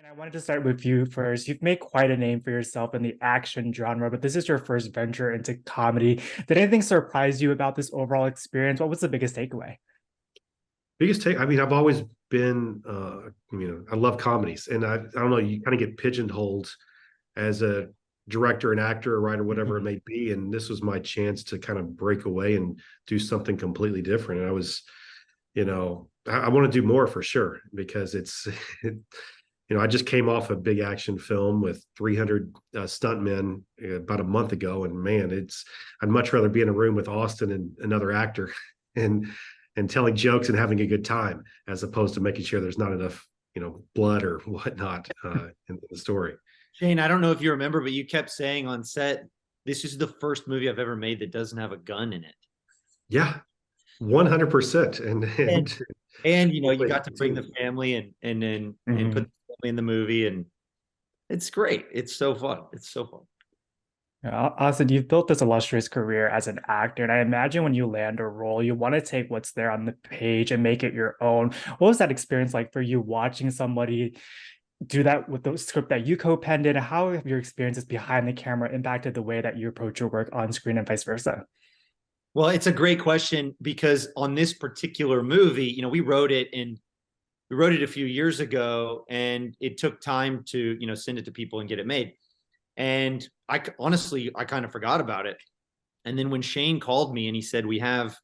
And I wanted to start with you first. You've made quite a name for yourself in the action genre, but this is your first venture into comedy. Did anything surprise you about this overall experience? What was the biggest takeaway? Biggest take, I mean, I've always been, I love comedies, and I don't know, you kind of get pigeonholed as a director, an actor, or writer, whatever it Mhm. may be. And this was my chance to kind of break away and do something completely different. And I was, I want to do more for sure because I just came off a big action film with 300 stuntmen about a month ago, and man, I'd much rather be in a room with Austin and another actor, and telling jokes and having a good time as opposed to making sure there's not enough blood or whatnot in the story. Shane, I don't know if you remember, but you kept saying on set, this is the first movie I've ever made that doesn't have a gun in it. Yeah, 100%. And And and you got to bring the family and put Mhm. the family in the movie, and it's great. It's so fun. It's so fun. Yeah, Austin, you've built this illustrious career as an actor, and I imagine when you land a role, you want to take what's there on the page and make it your own. What was that experience like for you watching somebody do that with the script that you co-penned in? How have your experiences behind the camera impacted the way that you approach your work on screen and vice versa? Well, it's a great question because on this particular movie, we wrote it a few years ago, and it took time to send it to people and get it made. And I honestly I kind of forgot about it. And then when Shane called me and he said we have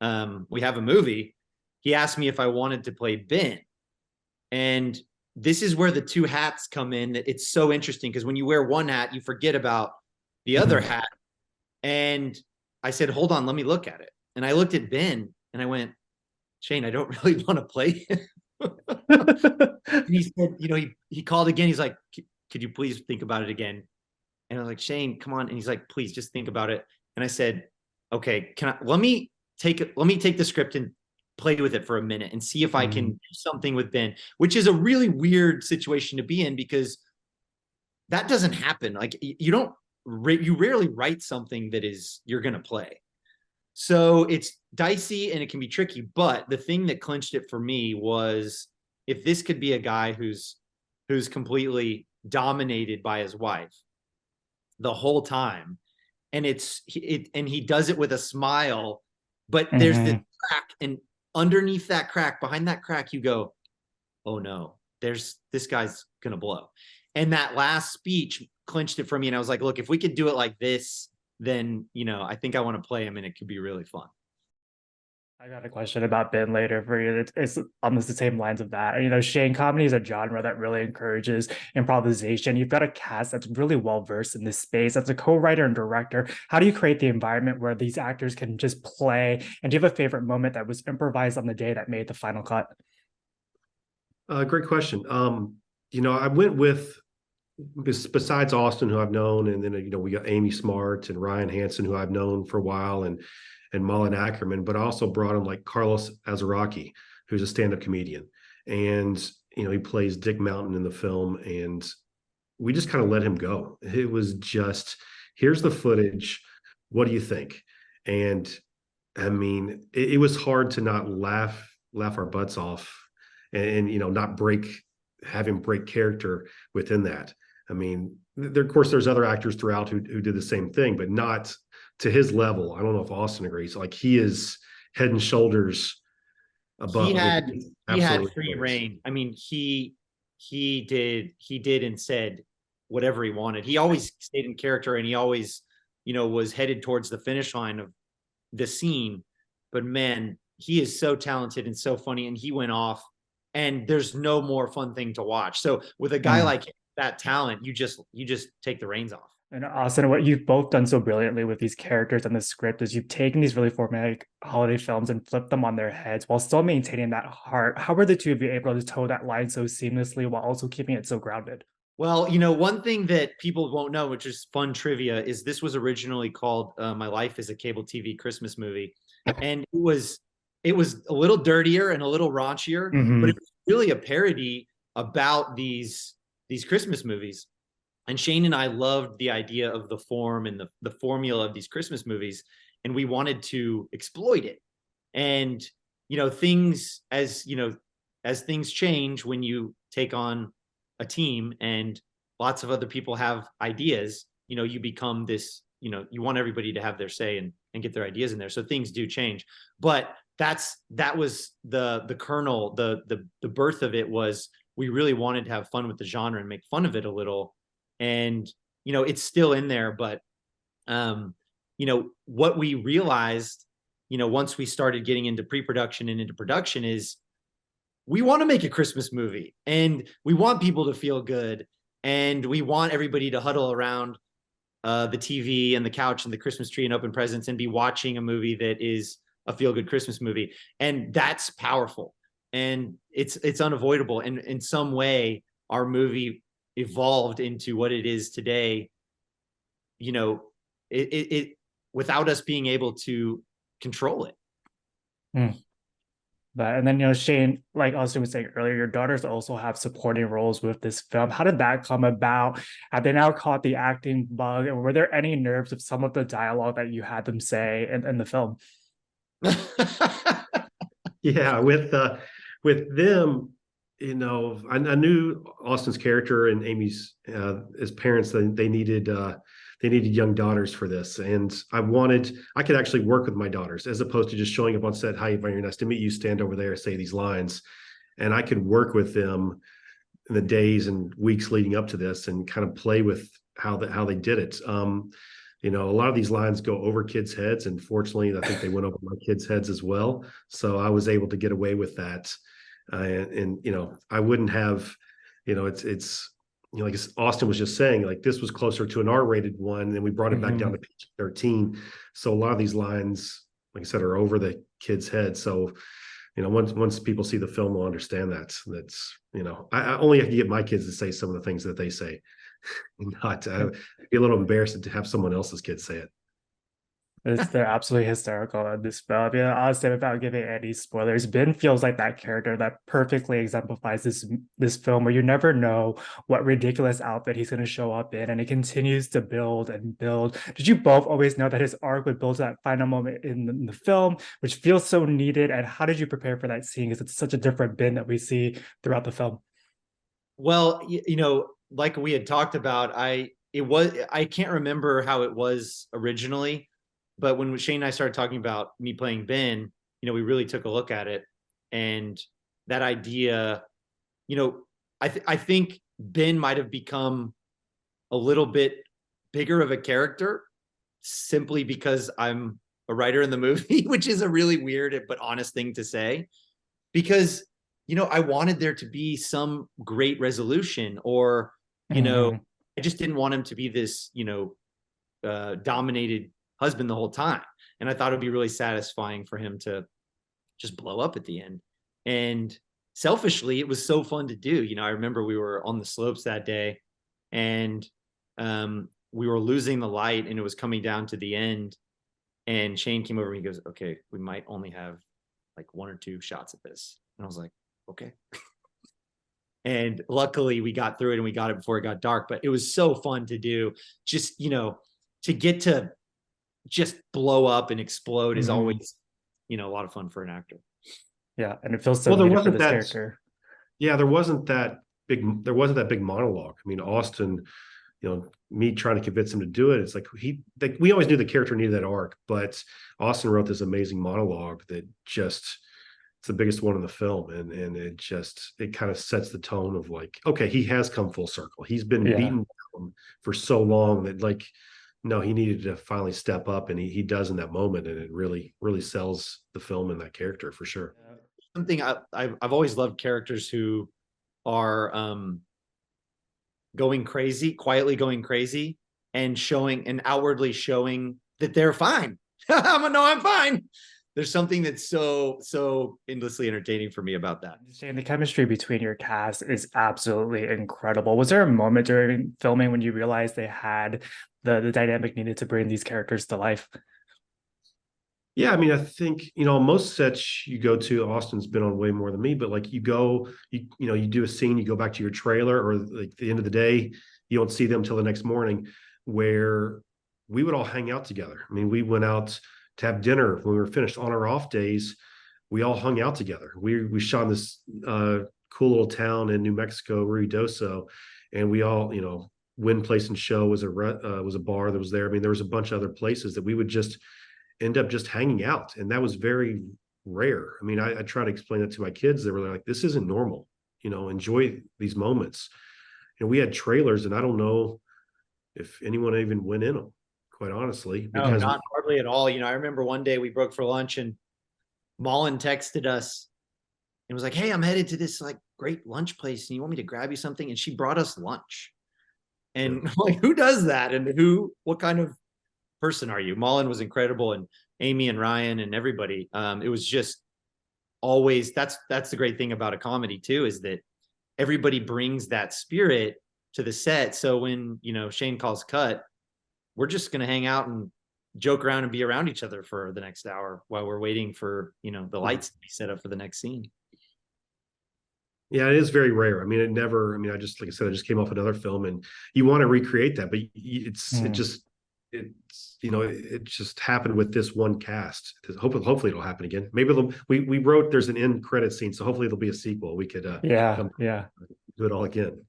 a movie, he asked me if I wanted to play Ben. And this is where the two hats come in. It's so interesting because when you wear one hat, you forget about the other Mhm. hat. And I said, hold on, let me look at it. And I looked at Ben and I went, Shane, I don't really want to play him. And he said, he called again. He's like, could you please think about it again? And I was like, Shane, come on. And he's like, please just think about it. And I said, okay, let me take the script and play with it for a minute and see if I can Mhm. do something with Ben, which is a really weird situation to be in because that doesn't happen. Like you rarely write something that is you're going to play. So it's dicey and it can be tricky. But the thing that clinched it for me was if this could be a guy who's completely dominated by his wife the whole time, and and he does it with a smile, but there's this Mhm. crack, and underneath that crack, behind that crack, you go, oh no, there's this guy's gonna blow. And that last speech clinched it for me, and I was like, look, if we could do it like this, then I think I want to play him, and it could be really fun. I got a question about Ben later for you. It's almost the same lines of that. Shane, comedy is a genre that really encourages improvisation. You've got a cast that's really well versed in this space. As a co-writer and director, how do you create the environment where these actors can just play? And do you have a favorite moment that was improvised on the day that made the final cut? Great question. I went with, besides Austin, who I've known, and then we got Amy Smart and Ryan Hansen, who I've known for a while, and Mullen Ackerman, but I also brought him like Carlos Azaraki, who's a stand-up comedian, and he plays Dick Mountain in the film, and we just kind of let him go. It was just, here's the footage. What do you think? And I mean, it was hard to not laugh our butts off, and not have him break character within that. I mean, of course there's other actors throughout who did the same thing, but not to his level. I don't know if Austin agrees. Like, he is head and shoulders He above. I mean, had he's he had absolutely free hilarious. reign. I mean, he did and said whatever he wanted. He always stayed in character, and he always was headed towards the finish line of the scene. But man, he is so talented and so funny, and he went off. And there's no more fun thing to watch. So with a guy like that talent, you just take the reins off. And Austin, what you've both done so brilliantly with these characters and the script is you've taken these really formatic holiday films and flipped them on their heads while still maintaining that heart. How were the two of you able to toe that line so seamlessly while also keeping it so grounded? Well, one thing that people won't know, which is fun trivia, is this was originally called "My Life is a Cable TV Christmas Movie," and it was a little dirtier and a little raunchier, but it Hmm. was really a parody about these Christmas movies. And Shane and I loved the idea of the form and the formula of these Christmas movies, and we wanted to exploit it. And things as things change when you take on a team and lots of other people have ideas, you become this, you want everybody to have their say and get their ideas in there. So things do change. But that was the kernel, the birth of it was we really wanted to have fun with the genre and make fun of it a little. And, it's still in there, but what we realized, once we started getting into pre-production and into production is we want to make a Christmas movie and we want people to feel good and we want everybody to huddle around the TV and the couch and the Christmas tree and open presents and be watching a movie that is a feel-good Christmas movie. And that's powerful and it's unavoidable. And in some way, our movie evolved into what it is today, it without us being able to control it. But and then Shane, like Austin was saying earlier, your daughters also have supporting roles with this film. How did that come about? Have they now caught the acting bug? And were there any nerves of some of the dialogue that you had them say in the film? Yeah, with them, I knew Austin's character and Amy's as parents that they needed young daughters for this, and I could actually work with my daughters as opposed to just showing up on set. Hi, very nice to meet you. Stand over there, say these lines, and I could work with them in the days and weeks leading up to this and kind of play with how they did it. A lot of these lines go over kids' heads, and fortunately, I think they went over my kids' heads as well. So I was able to get away with that, and I wouldn't have, it's like Austin was just saying, like this was closer to an R-rated one, and we brought it back down to PG-13. So a lot of these lines, like I said, are over the kids' heads. So once people see the film, they'll understand that. That's I only have to get my kids to say some of the things that they say. Not be a little embarrassed to have someone else's kids say it. They're absolutely hysterical in this film. Yeah, honestly, without giving any spoilers, Ben feels like that character that perfectly exemplifies this film, where you never know what ridiculous outfit he's going to show up in, and it continues to build and build. Did you both always know that his arc would build to that final moment in the film, which feels so needed? And how did you prepare for that scene? Because it's such a different Ben that we see throughout the film. Well, like we had talked about, I can't remember how it was originally, but when Shane and I started talking about me playing Ben, we really took a look at it, and that idea, I think Ben might have become a little bit bigger of a character simply because I'm a writer in the movie, which is a really weird but honest thing to say, because I wanted there to be some great resolution, or I just didn't want him to be this dominated husband the whole time. And I thought it'd be really satisfying for him to just blow up at the end. And selfishly, it was so fun to do. I remember we were on the slopes that day, and we were losing the light, and it was coming down to the end. And Shane came over and he goes, "Okay, we might only have like 1 or 2 shots at this." And I was like, "Okay." And luckily we got through it and we got it before it got dark, but it was so fun to do. Just, to get to just blow up and explode is always, a lot of fun for an actor. Yeah. And it feels so needed for this character. Yeah. There wasn't that big monologue. I mean, Austin, me trying to convince him to do it. It's like we always knew the character needed that arc, but Austin wrote this amazing monologue that just, it's the biggest one in the film, and it kind of sets the tone of like, okay, he has come full circle. He's been beaten down for so long that like, no, he needed to finally step up, and he does in that moment, and it really sells the film and that character for sure. Something I've always loved characters who are quietly going crazy, and outwardly showing that they're fine. I'm fine. There's something that's so endlessly entertaining for me about that. And the chemistry between your cast is absolutely incredible. Was there a moment during filming when you realized they had the dynamic needed to bring these characters to life? Yeah, I mean, I think, most sets you go to, Austin's been on way more than me, but like you do a scene, you go back to your trailer, or like the end of the day, you don't see them till the next morning, where we would all hang out together. I mean, we went out to have dinner when we were finished. On our off days, we all hung out together. We shot in this cool little town in New Mexico, Ruidoso, and we all, Win Place and Show was a bar that was there. I mean, there was a bunch of other places that we would just end up just hanging out, and that was very rare. I mean, I try to explain that to my kids. They were like, "This isn't normal. Enjoy these moments." We had trailers, and I don't know if anyone even went in them, quite honestly, No, because not hardly at all. I remember one day we broke for lunch and Mullen texted us and was like, "Hey, I'm headed to this like great lunch place and you want me to grab you something?" And she brought us lunch. And yeah. like, who does that? And what kind of person are you? Mullen was incredible, and Amy and Ryan and everybody. It was just always, that's the great thing about a comedy too, is that everybody brings that spirit to the set. So when, Shane calls cut, we're just going to hang out and joke around and be around each other for the next hour while we're waiting for, the lights to be set up for the next scene. Yeah, it is very rare. I mean, I just, like I said, I just came off another film, and you want to recreate that, but it just happened with this one cast. Hopefully it'll happen again. Maybe we wrote, there's an end credit scene, so hopefully there'll be a sequel. We could Yeah, come yeah. do it all again.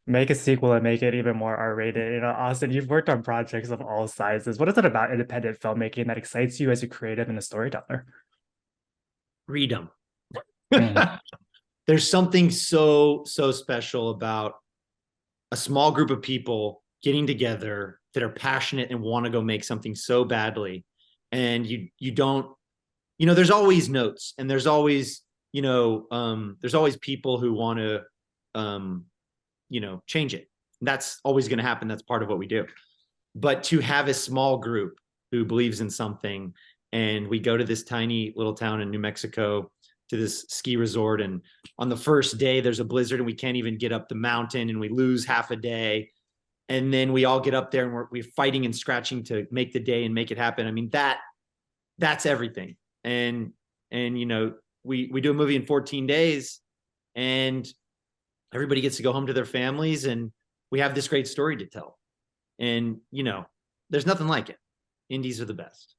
Make a sequel and make it even more R-rated. Austin, you've worked on projects of all sizes. What is it about independent filmmaking that excites you as a creative and a storyteller? Freedom. Mm. There's something so special about a small group of people getting together that are passionate and want to go make something so badly. And you don't, there's always notes, and there's always, there's always people who want to change it. That's always going to happen. That's part of what we do. But to have a small group who believes in something, and we go to this tiny little town in New Mexico to this ski resort, and on the first day there's a blizzard and we can't even get up the mountain, and we lose half a day, and then we all get up there and we're fighting and scratching to make the day and make it happen. I mean, that's everything. And we do a movie in 14 days and everybody gets to go home to their families, and we have this great story to tell. And there's nothing like it. Indies are the best.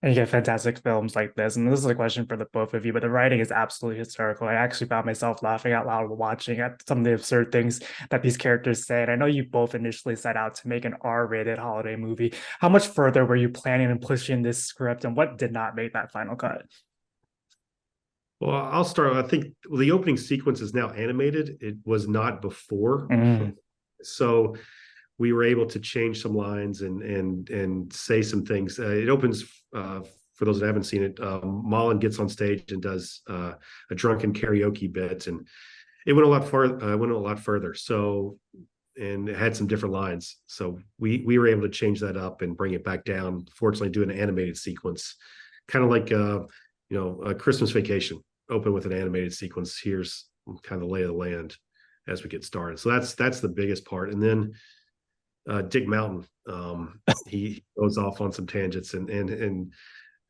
And you get fantastic films like this. And this is a question for the both of you, but the writing is absolutely hysterical. I actually found myself laughing out loud while watching at some of the absurd things that these characters say. And I know you both initially set out to make an R-rated holiday movie. How much further were you planning and pushing this script, and what did not make that final cut? Well, I'll start. I think the opening sequence is now animated. It was not before. Mm. So we were able to change some lines and say some things. It opens, for those that haven't seen it, Mullen gets on stage and does a drunken karaoke bit, and it went a lot further. Went a lot further. So, and it had some different lines. So we were able to change that up and bring it back down. Fortunately, do an animated sequence, kind of like a Christmas Vacation. Open with an animated sequence. Here's kind of the lay of the land as we get started. So that's the biggest part. And then Dick Mountain, he goes off on some tangents, and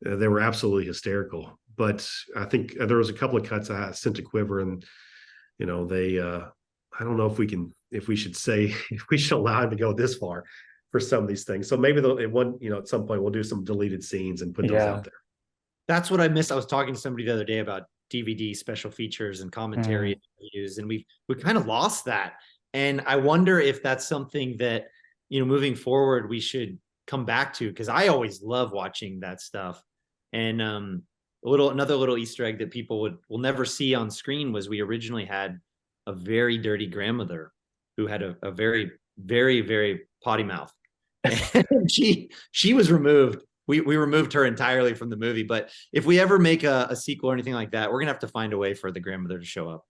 they were absolutely hysterical. But I think there was a couple of cuts I sent to Quiver, and they I don't know if we should say if we should allow him to go this far for some of these things. So maybe at some point we'll do some deleted scenes and put those out there. That's what I missed. I was talking to somebody the other day about DVD special features and commentary interviews, and we kind of lost that. And I wonder if that's something that moving forward we should come back to, because I always love watching that stuff. And another little Easter egg that people will never see on screen was we originally had a very dirty grandmother who had a very, very, very potty mouth, and she was removed. We removed her entirely from the movie. But if we ever make a sequel or anything like that, we're gonna have to find a way for the grandmother to show up.